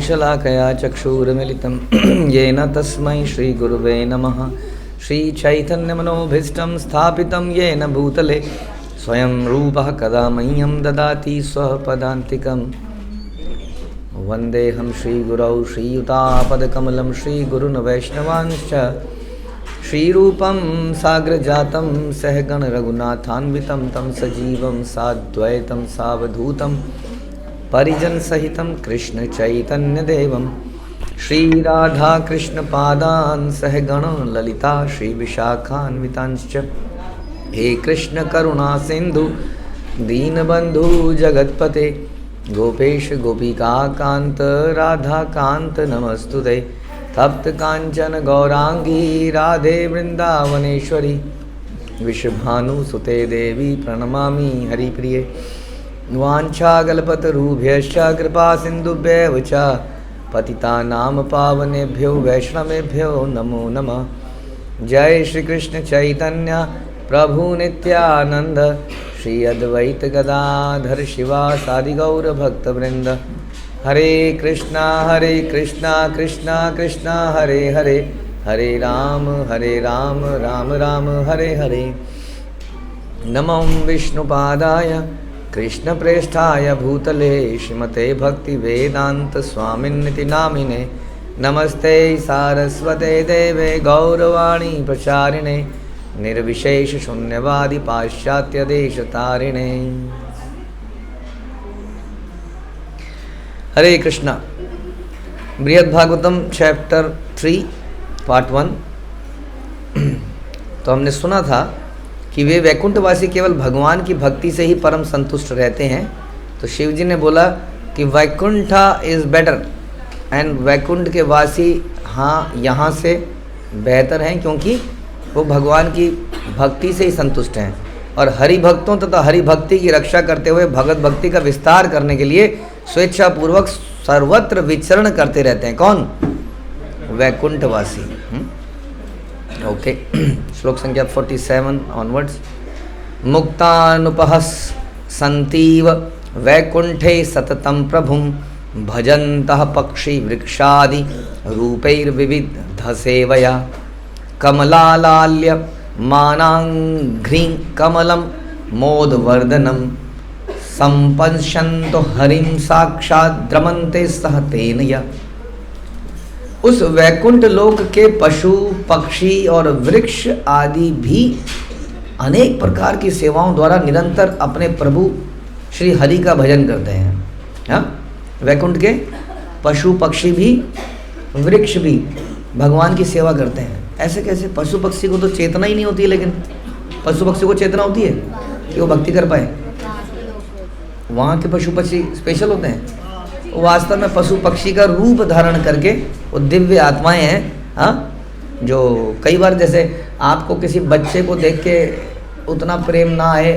शलाकया चक्षुरुन्मिलितं येन तस्मै श्रीगुरुवे नमः। श्रीचैतन्यमनोभीष्टं स्थापितं येन भूतले स्वयं रूपः कदा मह्यं ददाति स्वपदान्तिकं। वन्देऽहं श्रीगुरौ श्रीयुतापदकमलं श्रीगुरुन् वैष्णवांश्च श्रीरूपं साग्रजातं सहगण रघुनाथान्वितं तं सजीवं साद्वैतं सावधूतं परिजन सहितं कृष्ण चैतन्य देवं श्रीराधा कृष्ण पादान् सहगण ललिता श्री विशाखान्वितांश्च। हे कृष्ण करुणा सिंधु दीनबंधु जगतपते गोपेश गोपिका कांत राधा कांत नमस्तुते। तप्त कांचन गौरांगी राधे वृंदावनेश्वरी विश्वभानुसुते देवी प्रणमामि हरिप्रिये। वाञ्छाकल्पतरुभ्यश्च कृपा सिन्धुभ्यैव च पतितानां पावनेभ्यो वैष्णवेभ्यो नमो नमः। जय श्री कृष्ण चैतन्य प्रभु नित्यानंद श्री अद्वैत गदाधर शिवासादि गौर भक्तवृंद। हरे कृष्णा कृष्णा कृष्णा हरे हरे, हरे राम राम राम हरे हरे। नमो विष्णुपादाय कृष्ण प्रेष्ठाय भूतले श्रीमते भक्ति वेदांत स्वामिन्निति नामिने। नमस्ते सारस्वते देवे गौरवाणी प्रचारिणे निर्विशेष शून्यवादी पाश्चात्य देश तारिणे। हरे कृष्णा। बृहद भागवतम चैप्टर 3 पार्ट 1। तो हमने सुना था कि वे वैकुंठवासी केवल भगवान की भक्ति से ही परम संतुष्ट रहते हैं। तो शिव जी ने बोला कि Vaikuntha is better and Vaikuntha के वासी हाँ यहाँ से बेहतर हैं, क्योंकि वो भगवान की भक्ति से ही संतुष्ट हैं और हरि भक्तों तथा हरि भक्ति की रक्षा करते हुए भगत भक्ति का विस्तार करने के लिए स्वेच्छापूर्वक सर्वत्र विचरण करते रहते हैं। कौन? वैकुंठवासी। ओके। श्लोक संख्या 47 ऑनवर्ड्स। मुक्तानुपहस संतीव वैकुंठे सततं प्रभुं भजन्तः पक्षी वृक्षादि रूपैर्विविध सेवया कमलालाल्य मानांघ्रिं कमलं मोदवर्धनं संपश्यन्तो हरिं साक्षात् द्रमन्ते सह तेन या। उस वैकुंठ लोक के पशु पक्षी और वृक्ष आदि भी अनेक प्रकार की सेवाओं द्वारा निरंतर अपने प्रभु श्री हरि का भजन करते हैं। हाँ, वैकुंठ के पशु पक्षी भी वृक्ष भी भगवान की सेवा करते हैं। ऐसे कैसे? पशु पक्षी को तो चेतना ही नहीं होती है, लेकिन पशु पक्षी को चेतना होती है कि वो भक्ति कर पाए। वहाँ के पशु पक्षी स्पेशल होते हैं। वास्तव में पशु पक्षी का रूप धारण करके वो दिव्य आत्माएं हैं। हाँ, जो कई बार जैसे आपको किसी बच्चे को देख के उतना प्रेम ना आए,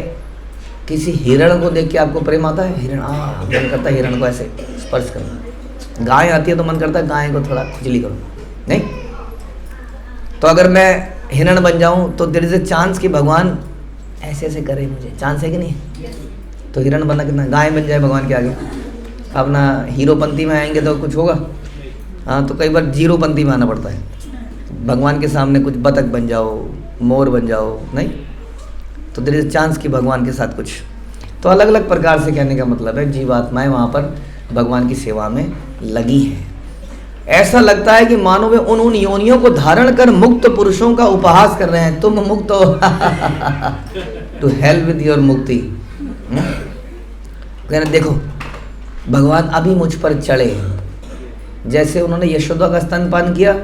किसी हिरण को देख के आपको प्रेम आता है। हिरण मन करता है हिरण को ऐसे स्पर्श करना। गाय आती है तो मन करता है गाय को थोड़ा खुजली करो, नहीं? तो अगर मैं हिरण बन जाऊं तो देयर इज अ चांस कि भगवान ऐसे ऐसे करे मुझे। चांस है कि नहीं? तो हिरण बनना कितना, गाय बन जाए भगवान के आगे। अपना हीरोपंथी में आएंगे तो कुछ होगा? हाँ, तो कई बार जीरोपंथी में आना पड़ता है। भगवान के सामने कुछ बतख बन जाओ, मोर बन जाओ, नहीं? तो देयर इज चांस कि भगवान के साथ कुछ। तो अलग अलग प्रकार से कहने का मतलब है जीवात्माएं वहाँ पर भगवान की सेवा में लगी हैं। ऐसा लगता है कि मानो वे उन योनियों को धारण कर मुक्त पुरुषों का उपहास कर रहे हैं। तुम मुक्त हो टू हेल्प विद योर मुक्ति। कहना देखो भगवान अभी मुझ पर चढ़े। जैसे उन्होंने यशोदा का स्तनपान किया,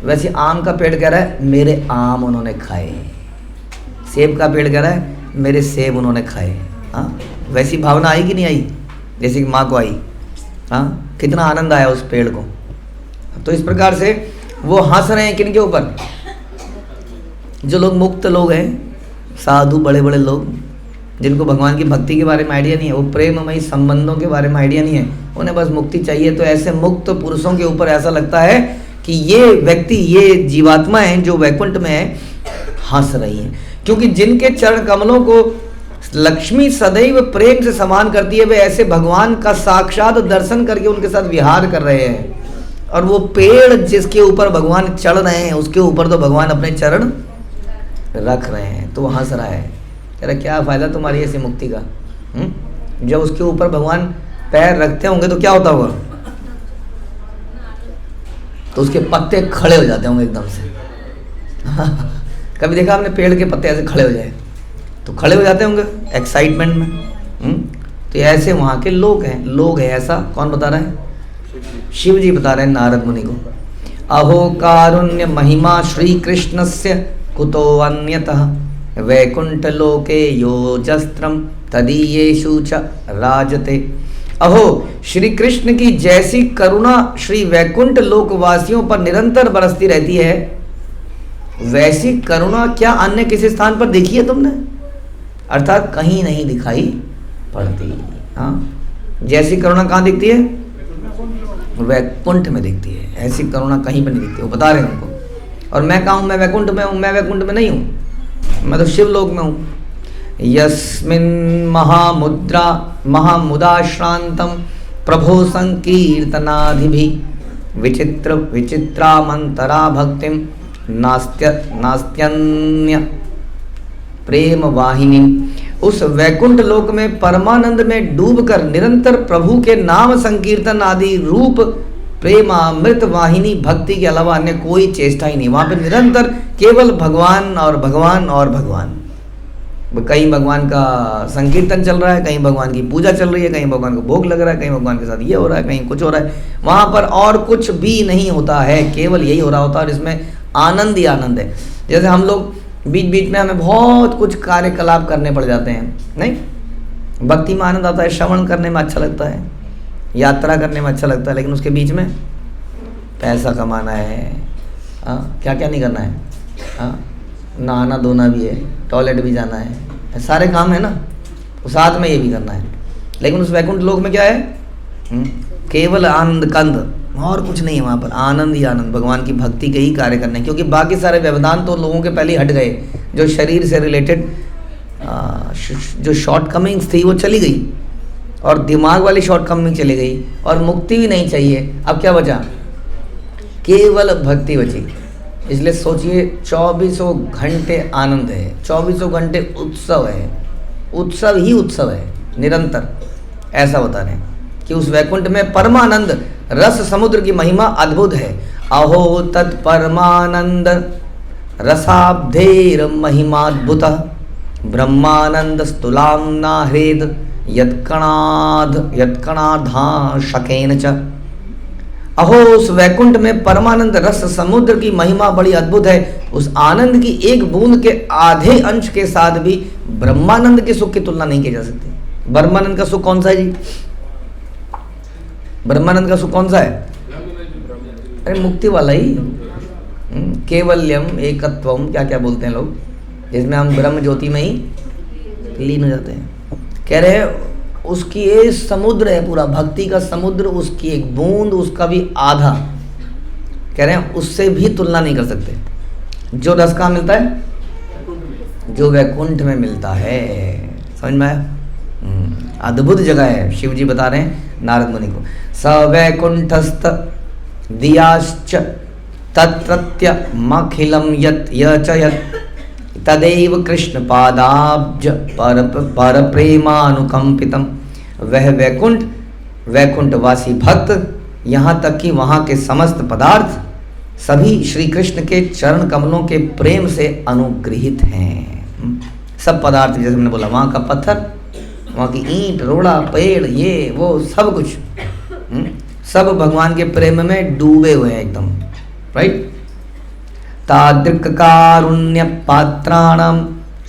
वैसे आम का पेड़ कह रहा है मेरे आम उन्होंने खाए। सेब का पेड़ कह रहा है मेरे सेब उन्होंने खाए। हाँ, वैसी भावना आई कि नहीं आई जैसे कि माँ को आई? हाँ, कितना आनंद आया उस पेड़ को। तो इस प्रकार से वो हंस रहे हैं किनके ऊपर? जो लोग मुक्त लोग हैं, साधु बड़े बड़े लोग, जिनको भगवान की भक्ति के बारे में आइडिया नहीं है, वो प्रेममयी संबंधों के बारे में आइडिया नहीं है, उन्हें बस मुक्ति चाहिए। तो ऐसे मुक्त पुरुषों के ऊपर ऐसा लगता है कि ये व्यक्ति, ये जीवात्मा है जो वैकुंठ में है, हंस रही है। क्योंकि जिनके चरण कमलों को लक्ष्मी सदैव प्रेम से सम्मान करती है, वे ऐसे भगवान का साक्षात दर्शन करके उनके साथ विहार कर रहे हैं। और वो पेड़ जिसके ऊपर भगवान चढ़ रहे हैं उसके ऊपर तो भगवान अपने चरण रख रहे हैं। तो वो हंस रहा है, कह रहा क्या फायदा तुम्हारी ऐसी मुक्ति का। जब उसके ऊपर भगवान पैर रखते होंगे तो क्या होता होगा, तो उसके पत्ते खड़े हो जाते होंगे एकदम से। कभी देखा आपने पेड़ के पत्ते ऐसे खड़े हो जाए, तो खड़े हो जाते होंगे एक्साइटमेंट में। तो ऐसे वहाँ के लोग हैं, लोग हैं। ऐसा कौन बता रहा है? शिव जी बता रहे हैं नारद मुनि को। अहो कारुण्य महिमा श्री कृष्णस्य कुतो अन्यतः वैकुंठ लोके योजस्त्रम तदीयेषु च राजते। अहो श्री कृष्ण की जैसी करुणा श्री वैकुंठ लोकवासियों पर निरंतर बरसती रहती है, वैसी करुणा क्या अन्य किसी स्थान पर देखी है तुमने? अर्थात कहीं नहीं दिखाई पड़ती। हाँ, जैसी करुणा कहाँ दिखती है? वैकुंठ में दिखती है। ऐसी करुणा कहीं पर नहीं दिखती। वो बता रहे हैं उनको। और मैं कहाँ हूँ? मैं वैकुंठ में हूँ। मैं वैकुंठ में नहीं हूँ, मैं तो शिवलोक में हूँ। यस्मिन् महामुदाश्रांतम प्रभो संकीर्तनाधिभिः विचित्र विचित्रामंतरा भक्तिम नास्त्यन्य प्रेम वाहिनी। उस वैकुंठ लोक में परमानंद में डूबकर निरंतर प्रभु के नाम संकीर्तन आदि रूप प्रेमामृत वाहिनी भक्ति के अलावा अन्य कोई चेष्टा ही नहीं। वहां पे निरंतर केवल भगवान और भगवान और भगवान। कहीं भगवान का संकीर्तन चल रहा है, कहीं भगवान की पूजा चल रही है, कहीं भगवान को भोग लग रहा है, कहीं भगवान के साथ ये हो रहा है, कहीं कुछ हो रहा है। वहां पर और कुछ भी नहीं होता है, केवल यही हो रहा होता है। और इसमें आनंद ही आनंद है। जैसे हम लोग बीच बीच में हमें बहुत कुछ कार्यकलाप करने पड़ जाते हैं, नहीं? भक्ति में आनंद आता है, श्रवण करने में अच्छा लगता है, यात्रा करने में अच्छा लगता है, लेकिन उसके बीच में पैसा कमाना है, क्या क्या नहीं करना है, नहाना धोना भी है, टॉयलेट भी जाना है, सारे काम है ना, तो साथ में ये भी करना है। लेकिन उस वैकुंठ लोक में क्या है? केवल आनंद कंद, और कुछ नहीं है वहाँ पर। आनंद ही आनंद, भगवान की भक्ति के ही कार्य करने। क्योंकि बाकी सारे व्यवधान तो लोगों के पहले हट गए। जो शरीर से रिलेटेड जो शॉर्टकमिंग्स थी वो चली गई, और दिमाग वाली शॉर्टकमिंग चली गई, और मुक्ति भी नहीं चाहिए। अब क्या बचा? केवल भक्ति बची। इसलिए सोचिए 24 घंटे आनंद है, 24 घंटे उत्सव है, उत्सव ही उत्सव है निरंतर। ऐसा बता रहे हैं कि उस वैकुंठ में परमानंद रस समुद्र की महिमा अद्भुत है। अहो तत्परमानंद रसाब्धेर महिमाद्भुत ब्रह्मानंद स्तुलाम नाह्रेद यत्कणाधा शकेन च। अहो उस वैकुंठ में परमानंद रस समुद्र की महिमा बड़ी अद्भुत है। उस आनंद की एक बूंद के आधे अंश के साथ भी ब्रह्मानंद के सुख की तुलना नहीं की जा सकती। ब्रह्मानंद का सुख कौन सा है जी? ब्रह्मानंद का सुख कौन सा है? अरे मुक्ति वाला ही, केवल्यम एकत्वम, क्या क्या बोलते हैं लोग, जिसमें हम ब्रह्म ज्योति में ही लीन हो जाते हैं। कह रहे हैं उसकी ये समुद्र है पूरा, भक्ति का समुद्र, उसकी एक बूंद, उसका भी आधा, कह रहे हैं उससे भी तुलना नहीं कर सकते। जो रस कहाँ मिलता है? जो वैकुंठ में मिलता है। समझ में आया? अद्भुत जगह है। शिव जी बता रहे हैं नारद मुनि को। स वैकुंठस्थ दियाश्च तत्रत्यमखिलं यत् यच यत् तदैव कृष्ण पादाब्ज पर प्रेमानुकंपितम। वह वैकुंठ, वैकुंठवासी भक्त, यहाँ तक कि वहाँ के समस्त पदार्थ सभी श्री कृष्ण के चरण कमलों के प्रेम से अनुग्रहित हैं। सब पदार्थ, जैसे मैंने बोला, वहाँ का पत्थर, वहाँ की ईंट, रोड़ा, पेड़, ये वो सब कुछ, सब भगवान के प्रेम में डूबे हुए हैं एकदम। राइट? तादृक् कारुण्य पात्राणाम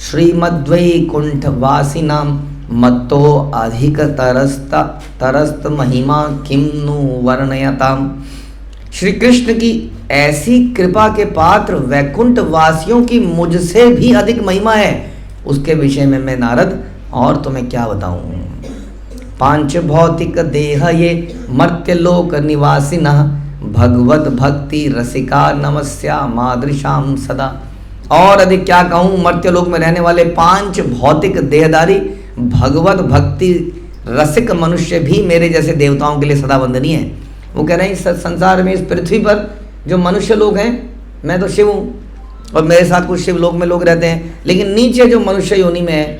श्रीमद्वैकुंठ वासिनाम मत्तो अधिक तरस्त महिमा किम नु वर्णयताम। श्री कृष्ण की ऐसी कृपा के पात्र वैकुंठ वासियों की मुझसे भी अधिक महिमा है, उसके विषय में मैं नारद और तुम्हें क्या बताऊं। पांच भौतिक देह ये मर्त्यलोक निवासिनः भगवत भक्ति रसिका नमस्या मादृशाम सदा। और अधिक क्या कहूँ, मर्त्यलोक में रहने वाले 5 भौतिक देहधारी भगवत भक्ति रसिक मनुष्य भी मेरे जैसे देवताओं के लिए सदा वंदनीय है। वो कह रहे हैं इस संसार में, इस पृथ्वी पर जो मनुष्य लोग हैं, मैं तो शिव हूँ और मेरे साथ कुछ शिव लोक में लोग रहते हैं, लेकिन नीचे जो मनुष्य योनि में है,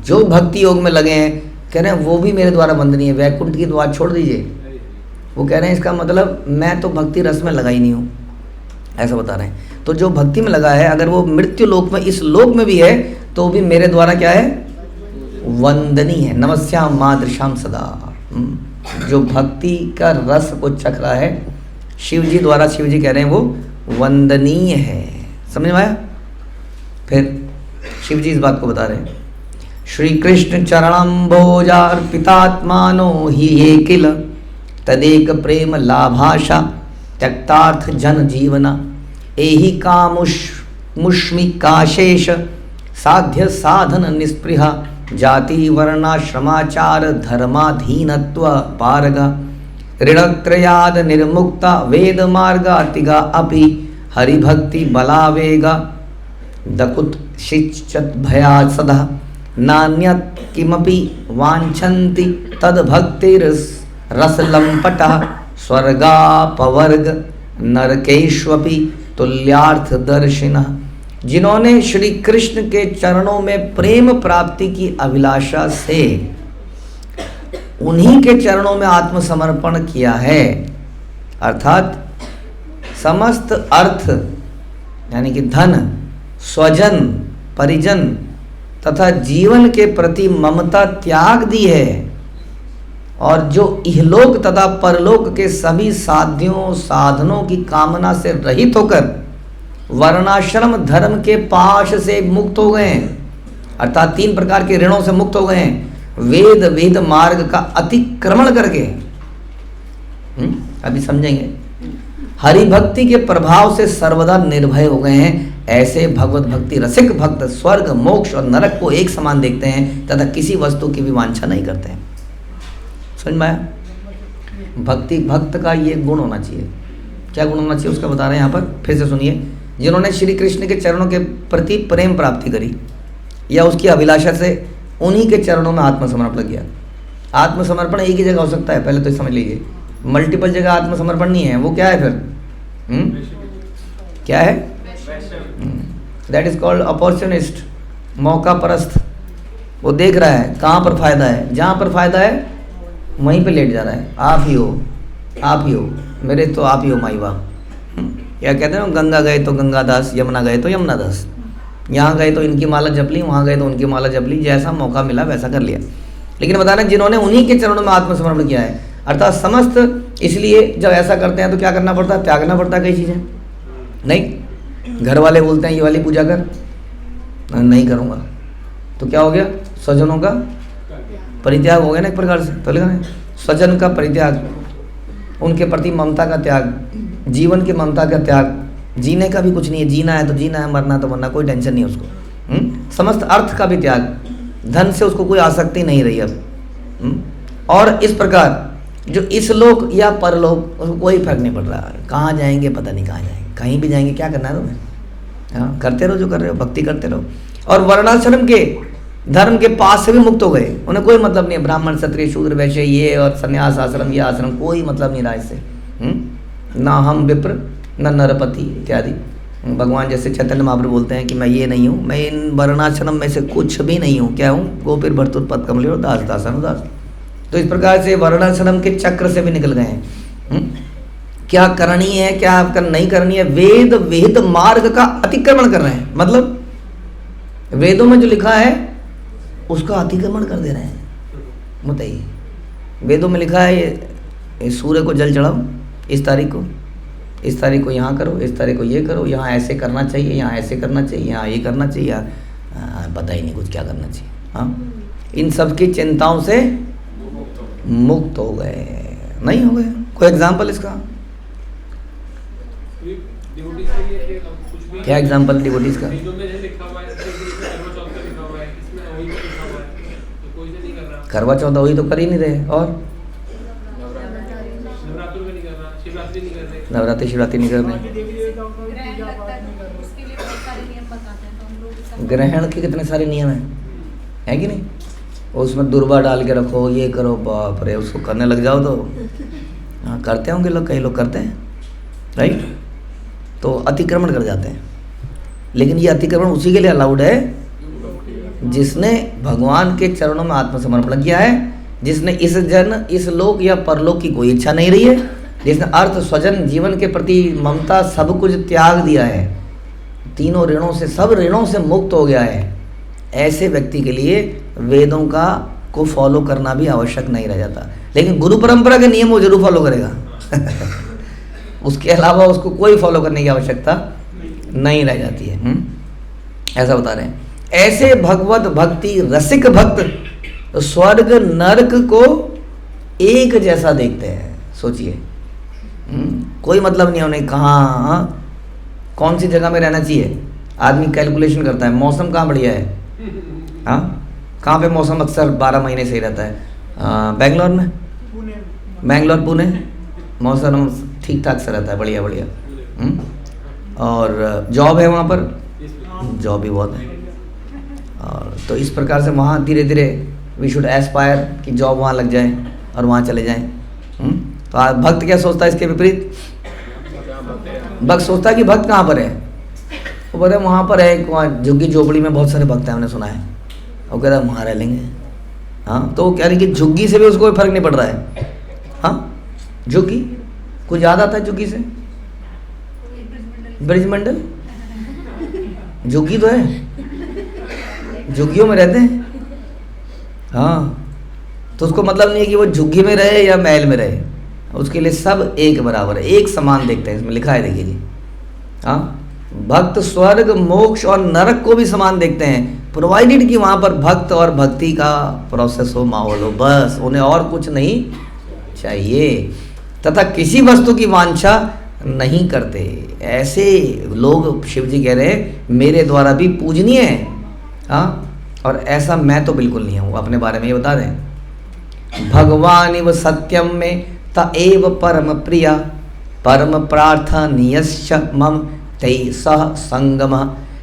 जो भक्ति योग में लगे हैं, कह रहे हैं वो भी मेरे द्वारा वंदनीय है। वैकुंठ की दुआ छोड़ दीजिए, वो कह रहे हैं इसका मतलब मैं तो भक्ति रस में लगा ही नहीं हूँ, ऐसा बता रहे हैं। तो जो भक्ति में लगा है, अगर वो मृत्यु लोक में, इस लोक में भी है, तो भी मेरे द्वारा क्या है, वंदनीय है। नमस्याम मादृशाम सदा। जो भक्ति का रस को चख रहा है शिव जी द्वारा, शिव जी कह रहे हैं वो वंदनीय है। समझ में आया? फिर शिव जी इस बात को बता रहे हैं, श्री कृष्ण चरणम्भोजार्पितात्मानो हि ये किल तदेक प्रेम लाभाशा त्यक्तार्थ जन जीवना एहि कामुष्मिकाशेष साध्य साधन निस्पृहा जाति वर्णाश्रमाचार धर्माधीनत्व पारगा ऋणत्रयाद निर्मुक्ता वेद मार्गा तिगा अपि हरिभक्ति बलावेगा दकुत शिचत भया सदा नान्यत किमपि वांछन्ति तद भक्तिरसलंपटा स्वर्गापवर्ग नरकेष्वपि तुल्यार्थ दर्शिना। जिन्होंने श्री कृष्ण के चरणों में प्रेम प्राप्ति की अभिलाषा से उन्हीं के चरणों में आत्मसमर्पण किया है, अर्थात समस्त अर्थ यानी कि धन, स्वजन, परिजन तथा जीवन के प्रति ममता त्याग दी है, और जो इहलोक तथा परलोक के सभी साध्यों साधनों की कामना से रहित होकर वर्णाश्रम धर्म के पाश से मुक्त हो गए हैं, अर्थात 3 प्रकार के ऋणों से मुक्त हो गए हैं, वेद वेद मार्ग का अतिक्रमण करके, अभी समझेंगे, हरि भक्ति के प्रभाव से सर्वदा निर्भय हो गए हैं, ऐसे भगवत भक्ति रसिक भक्त स्वर्ग मोक्ष और नरक को एक समान देखते हैं तथा किसी वस्तु की भी वांछा नहीं करते हैं। समझ में आया? भक्ति भक्त का ये गुण होना चाहिए। क्या गुण होना चाहिए उसका बता रहे हैं यहाँ पर, फिर से सुनिए। जिन्होंने श्री कृष्ण के चरणों के प्रति प्रेम प्राप्ति करी या उसकी अभिलाषा से उन्हीं के चरणों में आत्मसमर्पण किया। आत्मसमर्पण एक ही जगह हो सकता है, पहले तो समझ लीजिए, मल्टीपल जगह आत्मसमर्पण नहीं है। वो क्या है फिर? क्या है? दैट इज कॉल्ड अपॉर्चुनिस्ट, मौका परस्त। वो देख रहा है कहाँ पर फायदा है, जहाँ पर फायदा है वहीं पे लेट जा रहा है। आप ही हो, आप ही हो, मेरे तो आप ही हो माई बाप। क्या कहते हैं, गंगा गए तो गंगादास, यमुना गए तो यमुनादास, यहाँ गए तो इनकी माला जप ली, वहाँ गए तो उनकी माला जप ली, जैसा मौका मिला वैसा कर लिया। लेकिन बता रहे जिन्होंने उन्हीं के चरणों में आत्मसमर्पण किया है, अर्थात समस्त, इसलिए जब ऐसा करते हैं तो क्या करना पड़ता है, त्यागना पड़ता है कई चीज़ें। नहीं, घर वाले बोलते हैं ये वाली पूजा कर, नहीं करूँगा, तो क्या हो गया, स्वजनों का परित्याग हो गया ना एक प्रकार से। तो लिखा है स्वजन का परित्याग, उनके प्रति ममता का त्याग, जीवन की ममता का त्याग, जीने का भी कुछ नहीं है, जीना है तो जीना है, मरना तो मरना, कोई टेंशन नहीं है उसको। समस्त अर्थ का भी त्याग, धन से उसको कोई आसक्ति नहीं रही अब। और इस प्रकार जो इस लोक या परलोक उसको कोई फर्क नहीं पड़ रहा है, कहाँ जाएंगे पता नहीं, कहाँ जाएंगे, कहीं भी जाएंगे, क्या करना है तुम्हें, हाँ करते रहो जो कर रहे हो, भक्ति करते रहो। और वर्णाश्रम के धर्म के पास से भी मुक्त हो गए, उन्हें कोई मतलब नहीं है, ब्राह्मण क्षत्रिय शूद्र वैश्य ये और संन्यास आश्रम ये आश्रम, कोई मतलब नहीं रहा इससे। ना हम विप्र न नरपति इत्यादि। भगवान जैसे चैतन्य महाप्रभु बोलते हैं कि मैं ये नहीं हूँ, मैं इन वर्णाश्रम में से कुछ भी नहीं हूँ, क्या हूँ, गोपीर भर्तुर पद कमले और दास दासानुदास। तो इस प्रकार से वर्णाश्रम के चक्र से भी निकल गए हैं। क्या करनी है क्या नहीं करनी है, वेद विहित मार्ग का अतिक्रमण कर रहे हैं, मतलब वेदों में जो लिखा है उसका अतिक्रमण कर दे रहे हैं। बताइए, वेदों में लिखा है ये सूर्य को जल चढ़ाओ इस तारीख को, इस तारीख को यहाँ करो, इस तारीख को ये करो, यहाँ ऐसे करना चाहिए, यहाँ ऐसे करना चाहिए, यहाँ ये करना चाहिए, पता ही नहीं कुछ क्या करना चाहिए। हाँ, इन सब की चिंताओं से मुक्त हो गए, नहीं हो गए। कोई एग्जाम्पल इसका, क्या एग्जाम्पल डिवोटीज का? करवा चौथ वही तो कर ही नहीं रहे, और नवरात्रि शिवरात्रि नहीं कर रहे। ग्रहण के कितने सारे नियम हैं कि नहीं? उसमें दुर्वा डाल के रखो, ये करो, बाप रे, उसको करने लग जाओ तो हाँ करते होंगे लोग, कई लोग करते हैं, राइट? तो अतिक्रमण कर जाते हैं। लेकिन ये अतिक्रमण उसी के लिए अलाउड है जिसने भगवान के चरणों में आत्मसमर्पण किया है, जिसने इस लोक या परलोक की कोई इच्छा नहीं रही है, जिसने अर्थ, स्वजन, जीवन के प्रति ममता सब कुछ त्याग दिया है, तीनों ऋणों से, सब ऋणों से मुक्त हो गया है। ऐसे व्यक्ति के लिए वेदों को फॉलो करना भी आवश्यक नहीं रह जाता। लेकिन गुरु परंपरा के नियम वो जरूर फॉलो करेगा उसके अलावा उसको कोई फॉलो करने की आवश्यकता नहीं रह जाती है। ऐसा बता रहे हैं। ऐसे भगवत भक्ति रसिक भक्त स्वर्ग नरक को एक जैसा देखते हैं। सोचिए, कोई मतलब नहीं उन्हें कहाँ कौन सी जगह में रहना चाहिए। आदमी कैलकुलेशन करता है, मौसम कहाँ बढ़िया है, हाँ कहाँ पे मौसम अक्सर 12 महीने सही रहता है। बेंगलोर में, बेंगलोर पुणे मौसम ठीक ठाक से रहता है, बढ़िया बढ़िया। और जॉब है वहाँ पर, जॉब भी बहुत है। और तो इस प्रकार से वहाँ धीरे धीरे वी शुड एस्पायर कि जॉब वहाँ लग जाए और वहाँ चले जाएं। तो भक्त क्या सोचता है इसके विपरीत? भक्त सोचता है कि भक्त कहाँ पर है, वो बोलते वहाँ पर है, वहाँ झुग्गी झोपड़ी में बहुत सारे भक्त हैं, हमने सुना है। वो कहता है वहाँ रह लेंगे। हाँ, तो वो कह रही कि झुग्गी से भी उसको कोई फर्क नहीं पड़ रहा है। हाँ, झुग्गी कुछ याद आता है झुग्गी से? ब्रिजमंडल झुग्गी तो है, झुग्गियों में रहते हैं। हाँ, तो उसको मतलब नहीं है कि वो झुग्गी में रहे या महल में रहे, उसके लिए सब एक बराबर है, एक समान देखते हैं। इसमें लिखा है, देखिए जी। हाँ, भक्त स्वर्ग, मोक्ष और नरक को भी समान देखते हैं, प्रोवाइडेड कि वहाँ पर भक्त और भक्ति का प्रोसेस हो, माहौल हो, बस उन्हें और कुछ नहीं चाहिए, तथा किसी वस्तु की वांछा नहीं करते। ऐसे लोग शिव जी कह रहे हैं मेरे द्वारा भी पूजनीय है। हाँ, और ऐसा मैं तो बिल्कुल नहीं हूँ। अपने बारे में ये बता दें, भगवान इव सत्यम में त एव परम प्रिया परम प्रार्थनीयश्च मम तै सह संगम।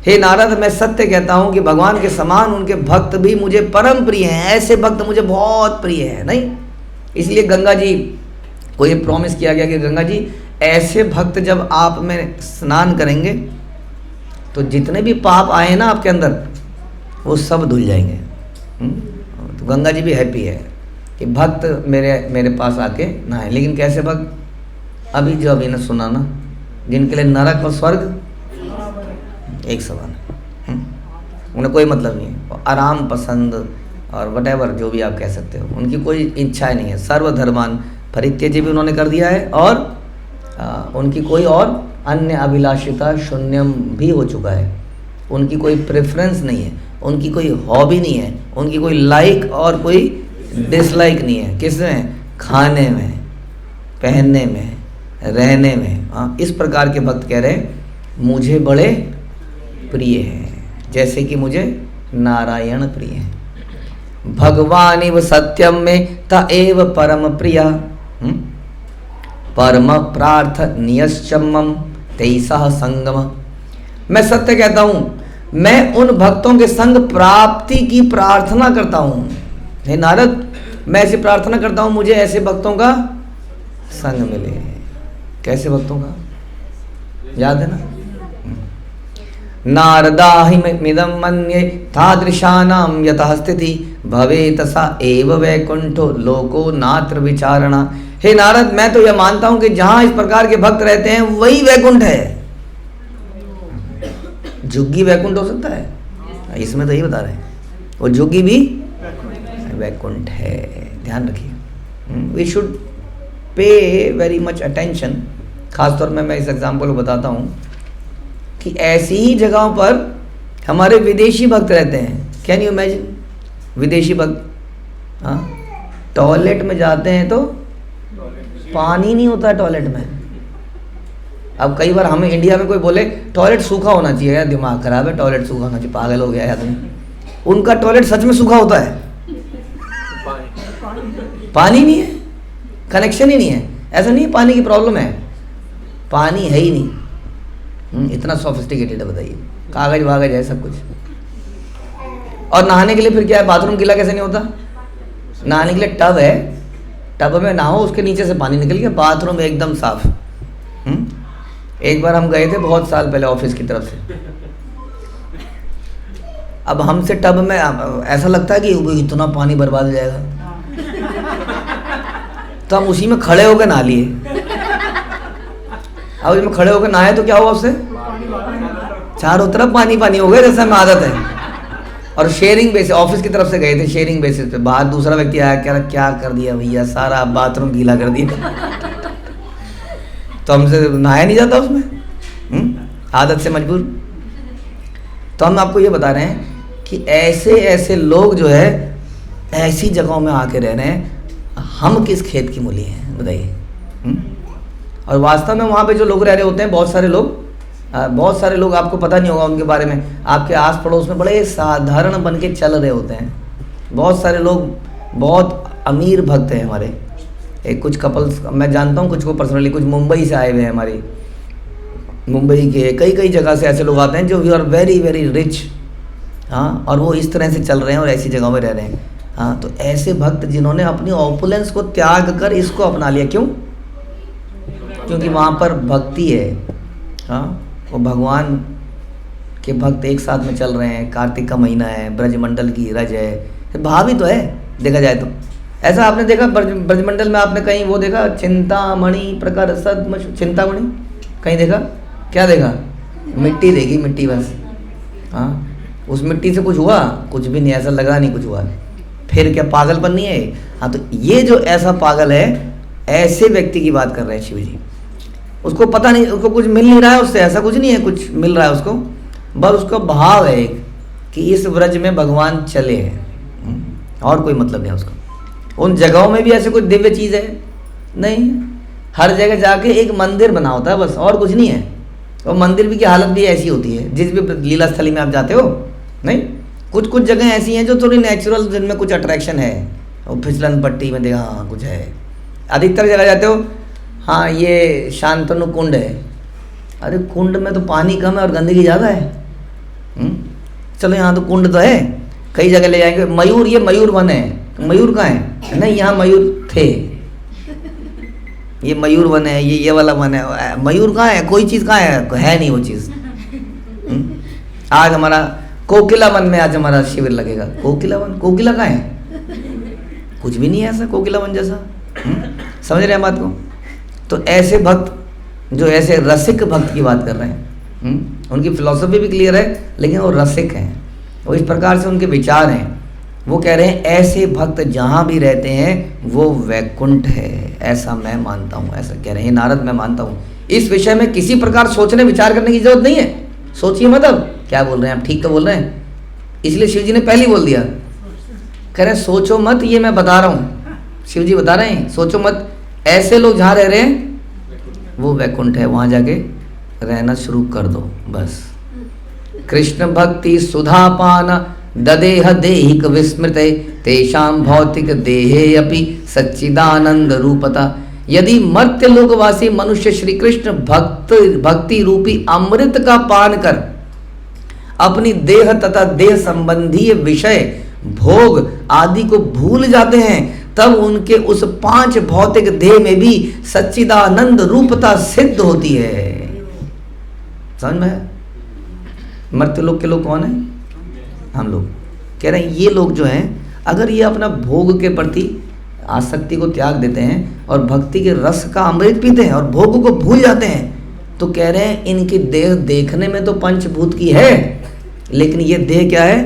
हे नारद, मैं सत्य कहता हूँ कि भगवान के समान उनके भक्त भी मुझे परम प्रिय हैं। ऐसे भक्त मुझे बहुत प्रिय हैं। नहीं, इसलिए गंगा जी को ये प्रॉमिस किया गया कि गंगा जी ऐसे भक्त जब आप में स्नान करेंगे तो जितने भी पाप आए ना आपके अंदर वो सब धुल जाएंगे। तो गंगा जी भी हैप्पी है कि भक्त मेरे पास आके नहाए। लेकिन कैसे भक्त? अभी जो अभी ने सुना ना, जिनके लिए नरक और स्वर्ग एक समान है, उन्हें कोई मतलब नहीं है, आराम पसंद और वटेवर जो भी आप कह सकते हो, उनकी कोई इच्छाएं नहीं है। सर्वधर्मान परित्यज्य भी उन्होंने कर दिया है और उनकी कोई और अन्य अभिलाषिता शून्यम भी हो चुका है। उनकी कोई प्रेफरेंस नहीं है, उनकी कोई हॉबी नहीं है, उनकी कोई लाइक और कोई डिसलाइक नहीं है। किसमें? खाने में, पहनने में, रहने में। हाँ, इस प्रकार के भक्त कह रहे मुझे बड़े प्रिय हैं, जैसे कि मुझे नारायण प्रिय हैं। भगवान इव सत्यम में त एव परम प्रिया परम प्रार्थनीयश्चमम तैसह संगम। मैं सत्य कहता हूँ, मैं उन भक्तों के संग प्राप्ति की प्रार्थना करता हूँ। हे नारद, मैं ऐसी प्रार्थना करता हूँ मुझे ऐसे भक्तों का संग मिले। कैसे भक्तों का? याद है ना? नारदाहिमिदं मन्ये तादृशानां यतः स्थिति भवेत स एव वैकुंठो लोको नात्र विचारणा। हे नारद, मैं तो यह मानता हूं कि जहां इस प्रकार के भक्त रहते हैं वही वैकुंठ है। झुग्गी वैकुंठ हो सकता है? इसमें तो यही बता रहे हैं, वो झुग्गी भी वैकुंठ है। ध्यान रखिए, we should pay very much attention. खासतौर में मैं इस एग्जाम्पल को बताता हूँ कि ऐसी ही जगहों पर हमारे विदेशी भक्त रहते हैं। Can you imagine? विदेशी भक्त, हाँ, टॉयलेट में जाते हैं तो पानी नहीं होता है टॉयलेट में। अब कई बार हमें इंडिया में कोई बोले टॉयलेट सूखा होना चाहिए, यार दिमाग खराब है, टॉयलेट सूखा होना चाहिए, पागल हो गया आदमी। उनका टॉयलेट सच में सूखा होता है, पानी नहीं है, कनेक्शन ही नहीं है। ऐसा नहीं पानी की प्रॉब्लम है, पानी है ही नहीं। इतना सोफिस्टिकेटेड है, बताइए। कागज वागज है सब कुछ। और नहाने के लिए फिर क्या है, बाथरूम गीला कैसे नहीं होता? नहाने के लिए टब है, टब में नहाओ, उसके नीचे से पानी निकल गया, बाथरूम एकदम साफ। एक बार हम गए थे बहुत साल पहले ऑफिस की तरफ से। अब हमसे टब में ऐसा लगता है कि इतना पानी बर्बाद हो जाएगा, तो हम उसी में खड़े होकर नहा लिए। अब उसमें खड़े होकर नहाए तो क्या हुआ, उससे चारों तरफ पानी पानी हो गया, जैसे हमें आदत है। और शेयरिंग बेसिस, ऑफिस की तरफ से गए थे शेयरिंग बेसिस पे, बाहर दूसरा व्यक्ति आया, कह रहा क्या कर दिया भैया, सारा बाथरूम गीला कर दिया। तो हमसे नहाया नहीं जाता उसमें, आदत से मजबूर। तो हम आपको ये बता रहे हैं कि ऐसे ऐसे लोग जो है ऐसी जगहों में आके रह रहे हैं, हम किस खेत की मूली हैं, बताइए। और वास्तव में वहाँ पे जो लोग रह रहे होते हैं, बहुत सारे लोग आपको पता नहीं होगा उनके बारे में, आपके आस पड़ोस में बड़े साधारण बन के चल रहे होते हैं। बहुत सारे लोग बहुत अमीर भक्त हैं हमारे। एक कुछ कपल्स मैं जानता हूँ, कुछ को पर्सनली, कुछ मुंबई से आए हुए हैं, हमारी मुंबई के कई जगह से ऐसे लोग आते हैं जो we are very very rich. हाँ, और वो इस तरह से चल रहे हैं और ऐसी जगहों में रह रहे हैं। हाँ, तो ऐसे भक्त जिन्होंने अपनी ऑपुलेंस को त्याग कर इसको अपना लिया, क्यों? क्योंकि वहाँ पर भक्ति है। हाँ, वो भगवान के भक्त एक साथ में चल रहे हैं, कार्तिक का महीना है, ब्रजमंडल की रज है, भाव ही तो है देखा जाए तो। ऐसा आपने देखा ब्रजमंडल में, आपने कहीं वो देखा चिंतामणि प्रकर सद चिंतामणि कहीं देखा? क्या देखा? मिट्टी देखी, मिट्टी बस। हाँ, उस मिट्टी से कुछ हुआ? कुछ भी नहीं, ऐसा लगा नहीं कुछ हुआ। फिर क्या पागलपन नहीं है? हाँ, तो ये जो ऐसा पागल है, ऐसे व्यक्ति की बात कर रहे हैं शिव जी। उसको पता नहीं, उसको कुछ मिल नहीं रहा है उससे, ऐसा कुछ नहीं है कुछ मिल रहा है उसको, बस उसका भाव है एक कि इस व्रज में भगवान चले हैं, और कोई मतलब नहीं उसको। उन जगहों में भी ऐसे कोई दिव्य चीज़ है नहीं, हर जगह जाके एक मंदिर बना होता है बस, और कुछ नहीं है। और मंदिर भी की हालत भी ऐसी होती है, जिस भी लीला स्थली में आप जाते हो, नहीं, कुछ जगह ऐसी हैं जो थोड़ी नेचुरल, जिनमें कुछ अट्रैक्शन है, और फिसलन पट्टी में देखा हाँ कुछ है। अधिकतर जगह जाते हो, हाँ ये शांतनु कुंड है, अरे कुंड में तो पानी कम है और गंदगी ज़्यादा है। चलो यहाँ तो कुंड तो है, कई जगह ले जाएंगे। मयूर, ये मयूर वन है, मयूर कहाँ है? नहीं, यहाँ मयूर थे, ये मयूर वन है, ये वाला वन है। मयूर कहाँ है? कोई चीज़ कहाँ है नहीं वो चीज़। आज हमारा कोकिला वन में आज हमारा शिविर लगेगा। कोकिला वन, कोकिला कहाँ है? कुछ भी नहीं है ऐसा कोकिला वन जैसा। समझ रहे हैं बात को? तो ऐसे भक्त जो ऐसे रसिक भक्त की बात कर रहे हैं, उनकी फिलॉसफी भी क्लियर है, लेकिन वो रसिक हैं, वो इस प्रकार से उनके विचार हैं। वो कह रहे हैं ऐसे भक्त जहाँ भी रहते हैं वो वैकुंठ है, ऐसा मैं मानता हूँ। ऐसा कह रहे हैं नारद, मैं मानता हूँ। इस विषय में किसी प्रकार सोचने विचार करने की जरूरत नहीं है। सोचिए मत, अब क्या बोल रहे हैं आप, ठीक तो बोल रहे हैं, इसलिए शिव जी ने पहले ही बोल दिया। कह रहे हैं सोचो मत, ये मैं बता रहा हूँ, शिव जी बता रहे हैं सोचो मत। ऐसे लोग जहाँ रह रहे हैं वो वैकुंठ है, वहाँ जाके रहना शुरू कर दो बस। कृष्ण भक्ति सुधापान ददेह देहिक विस्मृते तेषां भौतिक देहे अपि सच्चिदानंद रूपता। यदि मर्त्य लोकवासी मनुष्य श्री कृष्ण भक्ति रूपी अमृत का पान कर अपनी देह तथा देह संबंधी विषय भोग आदि को भूल जाते हैं, तब उनके उस 5 भौतिक देह में भी सच्चिदानंद रूपता सिद्ध होती है। समझ में? मर्त्य लोक के लोग कौन है? हम लोग। कह रहे हैं ये लोग जो हैं, अगर ये अपना भोग के प्रति आसक्ति को त्याग देते हैं और भक्ति के रस का अमृत पीते हैं और भोग को भूल जाते हैं, तो कह रहे हैं इनकी देह देखने में तो पंचभूत की है, लेकिन ये देह क्या है?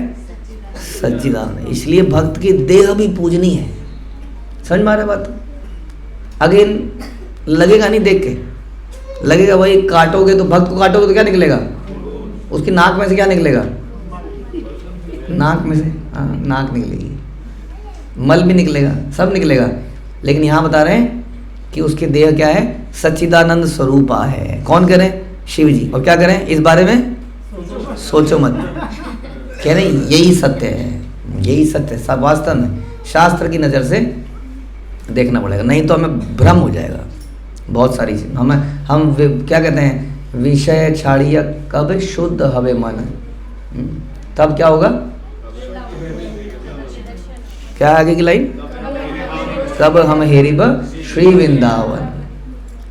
सच्चिदानंद। इसलिए भक्त की देह भी पूजनी है। समझ में आ रहा बात? अगेन लगेगा नहीं देख के, लगेगा वही काटोगे तो, भक्त को काटोगे तो क्या निकलेगा? उसकी नाक में से क्या निकलेगा? नाक में से नाक निकलेगी, मल भी निकलेगा, सब निकलेगा। लेकिन यहाँ बता रहे हैं कि उसकी देह क्या है? सच्चिदानंद स्वरूपा है। कौन कह रहे हैं? शिव जी। और क्या करें इस बारे में? सोचो मत। कह रहे हैं यही सत्य है, यही सत्य है। सब वास्तव में शास्त्र की नज़र से देखना पड़ेगा, नहीं तो हमें भ्रम हो जाएगा। बहुत सारी चीज हम क्या कहते हैं, विषय छाड़िया कब शुद्ध हवे मन, तब क्या होगा, क्या आगे की लाइन, तब हम हेरिब श्री वृंदावन।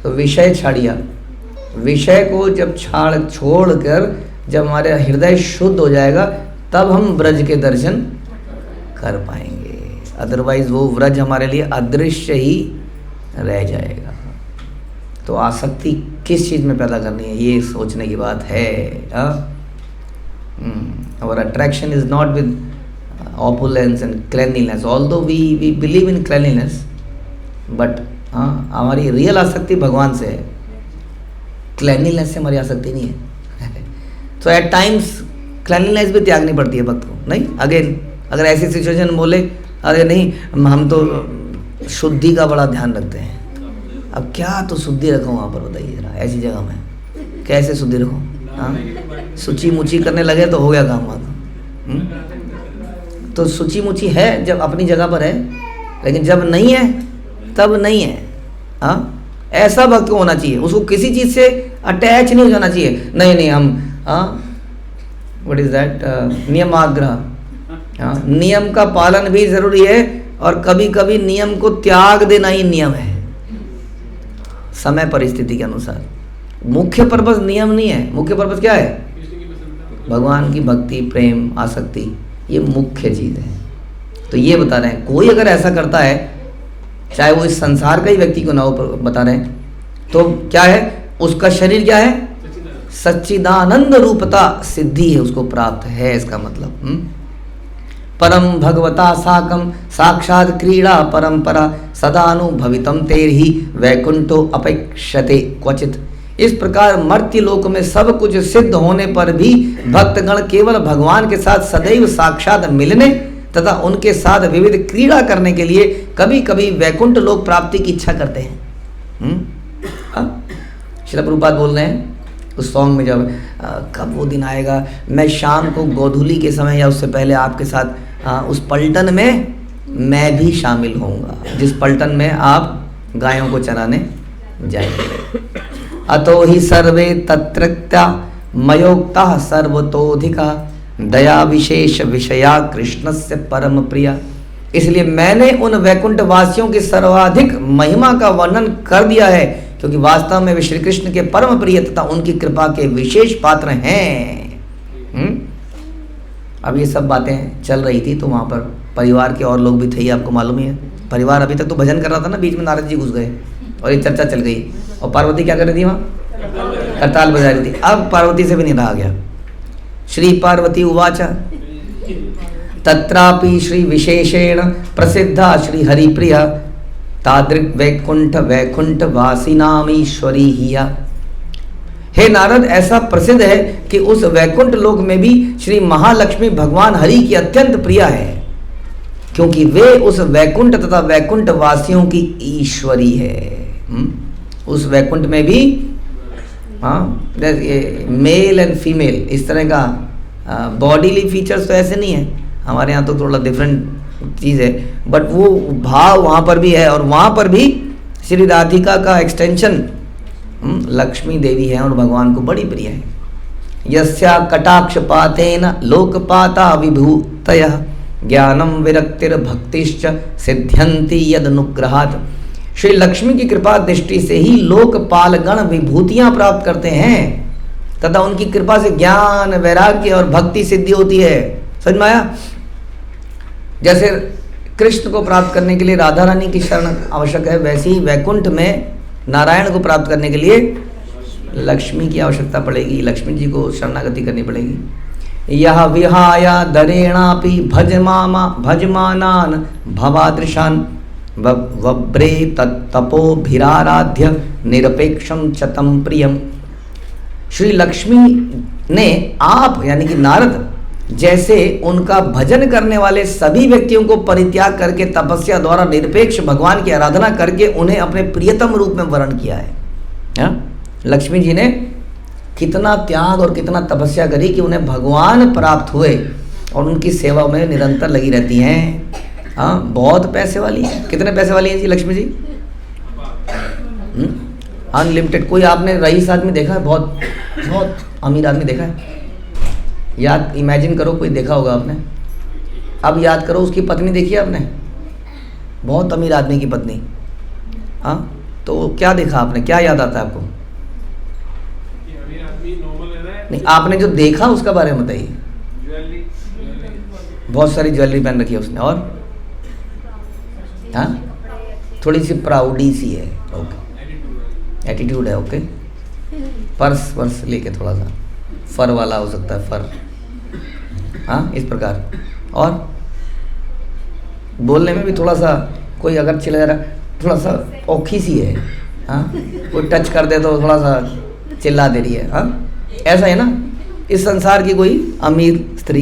तो विषय छाड़िया, विषय को जब छोड़कर जब हमारे हृदय शुद्ध हो जाएगा तब हम ब्रज के दर्शन कर पाएंगे, अदरवाइज वो व्रज हमारे लिए अदृश्य ही रह जाएगा। तो आसक्ति किस चीज़ में पैदा करनी है, ये सोचने की बात है। Our attraction is not with opulence and cleanliness, although we believe in cleanliness, but हमारी रियल आसक्ति भगवान से है, क्लैनलीनेस से हमारी आसक्ति नहीं है। तो एट टाइम्स क्लैनलीनेस भी त्यागनी पड़ती है भक्त को, नहीं अगेन अगर ऐसी सिचुएशन बोले अरे नहीं हम तो शुद्धि का बड़ा ध्यान रखते हैं, अब क्या तो शुद्धि रखो वहाँ पर, बताइए जरा ऐसी जगह में कैसे शुद्धि रखो, सूची मुची करने लगे तो हो गया काम वहाँ। तो सूची मुची है जब अपनी जगह पर है, लेकिन जब नहीं है तब नहीं है। ऐसा भक्त होना चाहिए, उसको किसी चीज़ से अटैच नहीं हो जाना चाहिए। नहीं हम व्हाट इज दैट, नियमाग्रह, नियम का पालन भी जरूरी है और कभी कभी नियम को त्याग देना ही नियम है, समय परिस्थिति के अनुसार। मुख्य पर्पस नियम नहीं है, मुख्य पर्पस क्या है, भगवान की भक्ति, प्रेम, आसक्ति, ये मुख्य चीज़ है। तो ये बता रहे हैं कोई अगर ऐसा करता है, चाहे वो इस संसार का ही व्यक्ति को ना हो, बता रहे हैं, तो क्या है, उसका शरीर क्या है, सच्चिदानंद रूपता सिद्धि है, उसको प्राप्त है, इसका मतलब। परम भगवता साकम साक्षात क्रीड़ा परंपरा सदानुभवितम तेरहि वैकुंठो अपेक्षते क्वचित। इस प्रकार मर्त्य लोक में सब कुछ सिद्ध होने पर भी भक्तगण केवल भगवान के साथ सदैव साक्षात मिलने तथा उनके साथ विविध क्रीड़ा करने के लिए कभी कभी वैकुंठ लोक प्राप्ति की इच्छा करते हैं। श्रील प्रभुपाद बोल रहे हैं उस सॉन्ग में, जब कब वो दिन आएगा मैं शाम को गोधूली के समय या उससे पहले आपके साथ उस पलटन में मैं भी शामिल होऊंगा, जिस पलटन में आप गायों को चराने जाएंगे। अतो ही सर्वे तत्रत्या मयोक्ता सर्वतोधिका दया विशेष विषया कृष्णस्य परम प्रिया। इसलिए मैंने उन वैकुंठ वासियों की सर्वाधिक महिमा का वर्णन कर दिया है, क्योंकि वास्तव में वे श्री कृष्ण के परम प्रिय तथा उनकी कृपा के विशेष पात्र हैं। अब ये सब बातें चल रही थी तो वहाँ पर परिवार के और लोग भी थे, आपको मालूम ही है। परिवार अभी तक तो भजन कर रहा था ना, बीच में नारद जी घुस गए और ये चर्चा चल गई, और पार्वती क्या कर रही थी वहाँ, करताल बजा रही थी। अब पार्वती से भी नहीं रहा गया। श्री पार्वती उवाच तत्रापि श्री विशेषेण प्रसिद्धा श्री हरिप्रिया तादृक् वैकुंठ वासिनामीश्वरी हिया। हे नारद, ऐसा प्रसिद्ध है कि उस वैकुंठ लोक में भी श्री महालक्ष्मी भगवान हरि की अत्यंत प्रिया है, क्योंकि वे उस वैकुंठ तथा वैकुंठ वासियों की ईश्वरी है। उस वैकुंठ में भी मेल एंड फीमेल इस तरह का बॉडीली फीचर्स तो ऐसे नहीं है, हमारे यहाँ तो थोड़ा डिफरेंट चीज़ है, बट वो भाव वहाँ पर भी है। और वहाँ पर भी श्री राधिका का एक्सटेंशन लक्ष्मी देवी है और भगवान को बड़ी प्रिय है। यस्या कटाक्षपातेन लोकपाता विभूतयः ज्ञानम विरक्तिर भक्तिश्च सिद्ध्यन्ति यदनुग्रहात्। श्री लक्ष्मी की कृपा दृष्टि से ही लोकपालगण विभूतियां प्राप्त करते हैं तथा उनकी कृपा से ज्ञान, वैराग्य और भक्ति सिद्धि होती है। समझ में आया? जैसे कृष्ण को प्राप्त करने के लिए राधा रानी की शरण आवश्यक है, वैसे ही वैकुंठ में नारायण को प्राप्त करने के लिए लक्ष्मी की आवश्यकता पड़ेगी, लक्ष्मी जी को शरणागति करनी पड़ेगी। यह विहाया दरेणापि भजमानान भवादृशान वब्रे तपोभिराराध्य निरपेक्षम चतम प्रियम। श्री लक्ष्मी ने आप यानी कि नारद जैसे उनका भजन करने वाले सभी व्यक्तियों को परित्याग करके तपस्या द्वारा निरपेक्ष भगवान की आराधना करके उन्हें अपने प्रियतम रूप में वर्ण किया है। लक्ष्मी जी ने कितना त्याग और कितना तपस्या करी कि उन्हें भगवान प्राप्त हुए और उनकी सेवा में निरंतर लगी रहती हैं। बहुत पैसे वाली है। कितने पैसे वाली हैं जी लक्ष्मी जी? अनलिमिटेड। कोई आपने रईस आदमी देखा है? बहुत बहुत अमीर आदमी देखा है? याद इमेजिन करो, कोई देखा होगा आपने। अब याद करो, उसकी पत्नी देखी है आपने? बहुत अमीर आदमी की पत्नी। हाँ, तो क्या देखा आपने? क्या याद आता है आपको? नहीं, आपने जो देखा उसका बारे में बताइए। बहुत सारी ज्वेलरी पहन रखी है उसने, और हाँ, थोड़ी सी प्राउडी सी है, ओके, एटीट्यूड है, ओके। पर्स वर्स लेके थोड़ा सा फर वाला हो सकता है, फर, हाँ, इस प्रकार। और बोलने में भी थोड़ा सा, कोई अगर चिल्ला रहा, थोड़ा सा औखी सी है, हाँ, कोई टच कर दे तो थोड़ा सा चिल्ला दे रही है, हाँ, ऐसा है ना इस संसार की कोई अमीर स्त्री।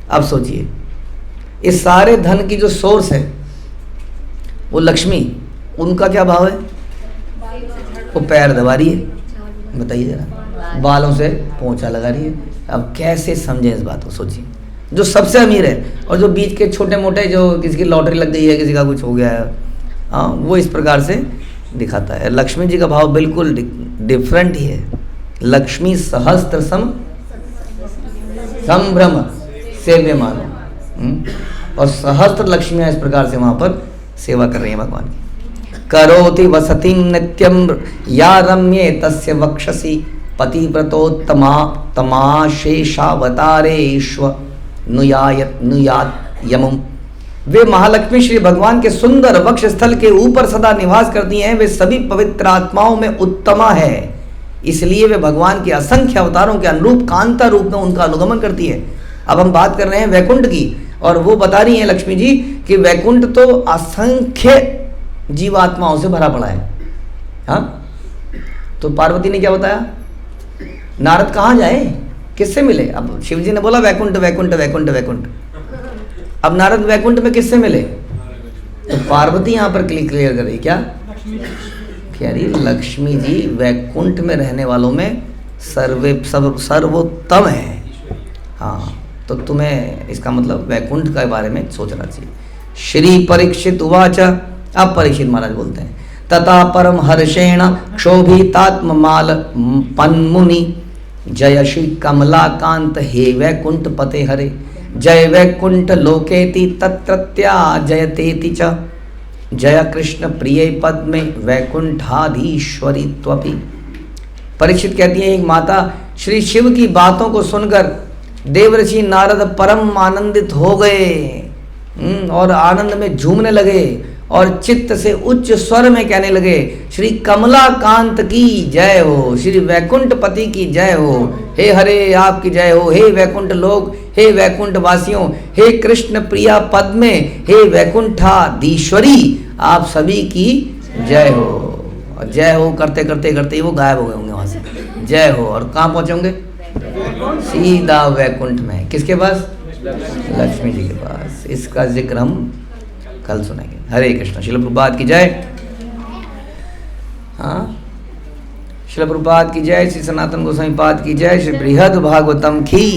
अब सोचिए, इस सारे धन की जो सोर्स है वो लक्ष्मी, उनका क्या भाव है? वो पैर दबा रही है, बताइए जरा, बालों से पोंछा लगा रही है। अब कैसे समझे इस बात को? सोचिए, जो सबसे अमीर है और जो बीच के छोटे मोटे, जो किसी की लॉटरी लग गई है, किसी का कुछ हो गया है, हाँ, वो इस प्रकार से दिखाता है। लक्ष्मी जी का भाव बिल्कुल डिफरेंट ही है। लक्ष्मी सहस्त्र संभ्रम सेव्यमान, और सहस्त्र लक्ष्मियां इस प्रकार से वहां पर सेवा कर रही हैं भगवान की। करोति वसतिं नित्यं या रम्ये तस्य वक्षसि पतिव्रतोत्तमा तमाशेषावतारेष्व नुयात यमुम। वे महालक्ष्मी श्री भगवान के सुंदर वक्ष स्थल के ऊपर सदा निवास करती हैं। वे सभी पवित्र आत्माओं में उत्तमा है, इसलिए वे भगवान के असंख्य अवतारों के अनुरूप कांता रूप में उनका अनुगमन करती है। अब हम बात कर रहे हैं वैकुंठ की, और वो बता रही हैं लक्ष्मी जी कि वैकुंठ तो असंख्य जीवात्माओं से भरा पड़ा है। हाँ, तो पार्वती ने क्या बताया? नारद कहाँ जाए, किससे मिले? अब शिव जी ने बोला वैकुंठ वैकुंठ वैकुंठ वैकुंठ, अब नारद वैकुंठ में किससे मिले? तो पार्वती यहाँ पर क्लियर कर रही क्या? कह रही लक्ष्मी जी वैकुंठ में रहने वालों में सर्वोत्तम है। हाँ, तो तुम्हें इसका मतलब वैकुंठ के बारे में सोचना चाहिए। श्री परीक्षित उवाच, अब परीक्षित महाराज बोलते हैं, तथा परम हर्षेण क्षोभितात्ममाल पन्मुनि जय श्री कमलाकांत हे वैकुंठ पते हरे, जय वैकुंठ लोकेति तत्रत्या जयतेति च, जय कृष्ण प्रिय पद में वैकुंठाधीश्वरी त्वपि। परीक्षित कहती है, एक माता श्री शिव की बातों को सुनकर देवऋषि नारद परम आनंदित हो गए और आनंद में झूमने लगे और चित्त से उच्च स्वर में कहने लगे, श्री कमलाकांत की जय हो, श्री वैकुंठ पति की जय हो, हे हरे आपकी जय हो, हे वैकुंठ लोक, हे वैकुंठ वासियों, हे कृष्ण प्रिया पद में, हे वैकुंठाधीश्वरी आप सभी की जय हो। और जय हो करते करते करते वो गायब हो गए होंगे वहां से, जय हो, और कहाँ पहुंचे होंगे? सीधा वैकुंठ में। किसके पास? लक्ष्मी जी के पास। इसका जिक्र हम कल सुनेंगे। हरे कृष्ण। श्रील प्रभुपाद की जय। हाँ, श्रील प्रभुपाद की जय। श्री सनातन गोस्वामी पाद की जय। श्री बृहद भागवतम की